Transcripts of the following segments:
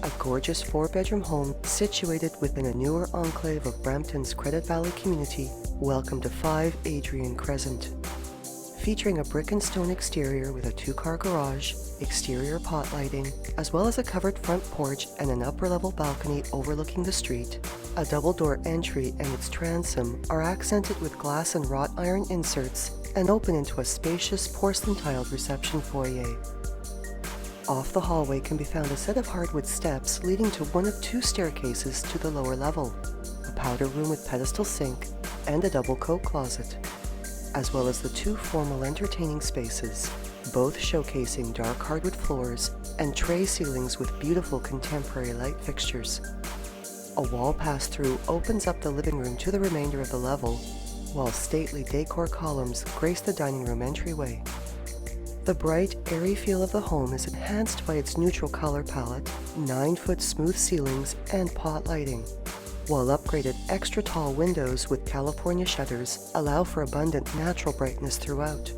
a gorgeous 4-bedroom home situated within a newer enclave of Brampton's Credit Valley community. Welcome to 5 Adrian Crescent. Featuring a brick and stone exterior with a 2-car garage, exterior pot lighting, as well as a covered front porch and an upper-level balcony overlooking the street. A double-door entry and its transom are accented with glass and wrought iron inserts and open into a spacious porcelain-tiled reception foyer. Off the hallway can be found a set of hardwood steps leading to one of 2 staircases to the lower level, a powder room with pedestal sink, and a double coat closet, as well as the 2 formal entertaining spaces, both showcasing dark hardwood floors and tray ceilings with beautiful contemporary light fixtures. A wall pass-through opens up the living room to the remainder of the level, while stately decor columns grace the dining room entryway. The bright, airy feel of the home is enhanced by its neutral color palette, 9-foot smooth ceilings, and pot lighting, while upgraded extra-tall windows with California shutters allow for abundant natural brightness throughout.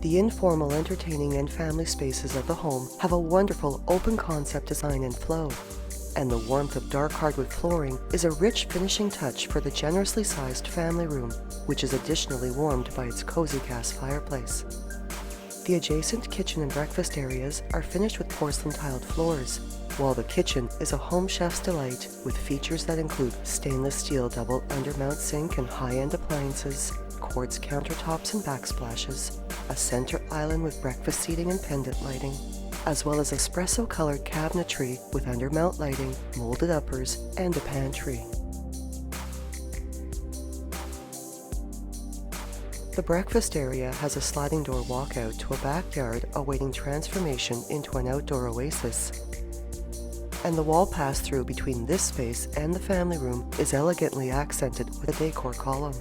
The informal, entertaining, and family spaces of the home have a wonderful open-concept design and flow, and the warmth of dark hardwood flooring is a rich finishing touch for the generously sized family room, which is additionally warmed by its cozy gas fireplace. The adjacent kitchen and breakfast areas are finished with porcelain-tiled floors, while the kitchen is a home chef's delight with features that include stainless steel double undermount sink and high-end appliances, quartz countertops and backsplashes, a center island with breakfast seating and pendant lighting, as well as espresso-colored cabinetry with undermount lighting, molded uppers, and a pantry. The breakfast area has a sliding door walkout to a backyard awaiting transformation into an outdoor oasis. And the wall pass-through between this space and the family room is elegantly accented with a decor column.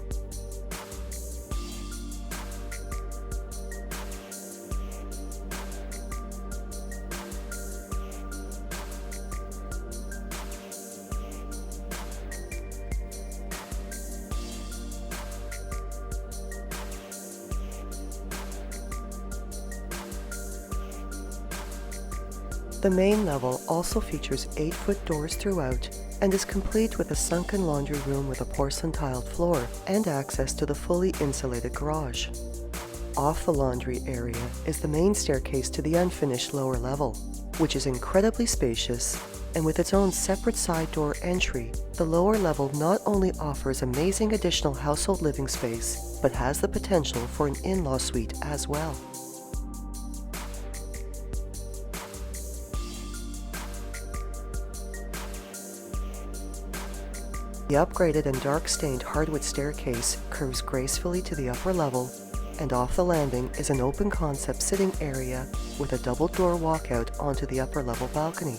The main level also features 8-foot doors throughout and is complete with a sunken laundry room with a porcelain-tiled floor and access to the fully insulated garage. Off the laundry area is the main staircase to the unfinished lower level, which is incredibly spacious, and with its own separate side door entry, the lower level not only offers amazing additional household living space, but has the potential for an in-law suite as well. The upgraded and dark-stained hardwood staircase curves gracefully to the upper level, and off the landing is an open-concept sitting area with a double-door walkout onto the upper-level balcony.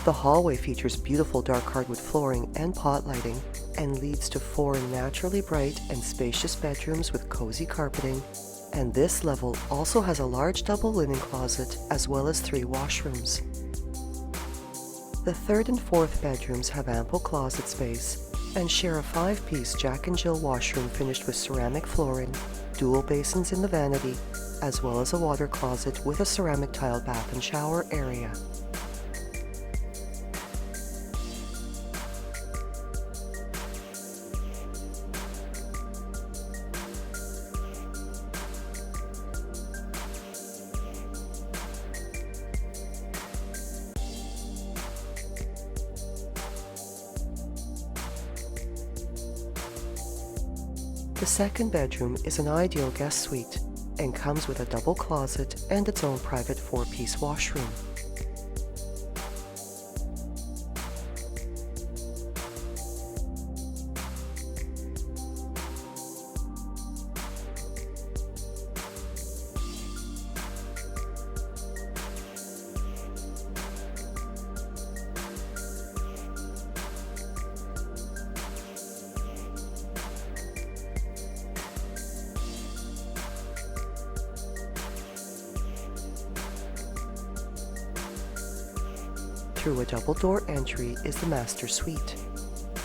The hallway features beautiful dark hardwood flooring and pot lighting and leads to 4 naturally bright and spacious bedrooms with cozy carpeting, and this level also has a large double linen closet as well as 3 washrooms. The 3rd and 4th bedrooms have ample closet space and share a 5-piece Jack and Jill washroom finished with ceramic flooring, dual basins in the vanity, as well as a water closet with a ceramic tiled bath and shower area. The 2nd bedroom is an ideal guest suite and comes with a double closet and its own private 4-piece washroom. through a double-door entry is the master suite.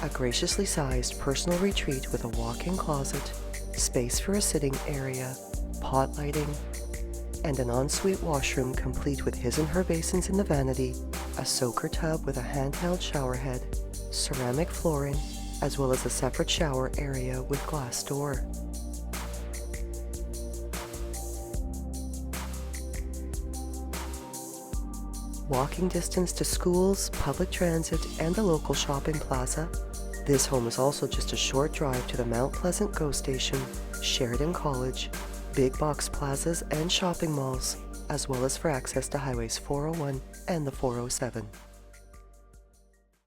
A graciously sized personal retreat with a walk-in closet, space for a sitting area, pot lighting, and an ensuite washroom complete with his and her basins in the vanity, a soaker tub with a handheld shower head, ceramic flooring, as well as a separate shower area with glass door. Walking distance to schools, public transit, and the local shopping plaza, this home is also just a short drive to the Mount Pleasant GO Station, Sheridan College, big box plazas and shopping malls, as well as for access to Highways 401 and the 407.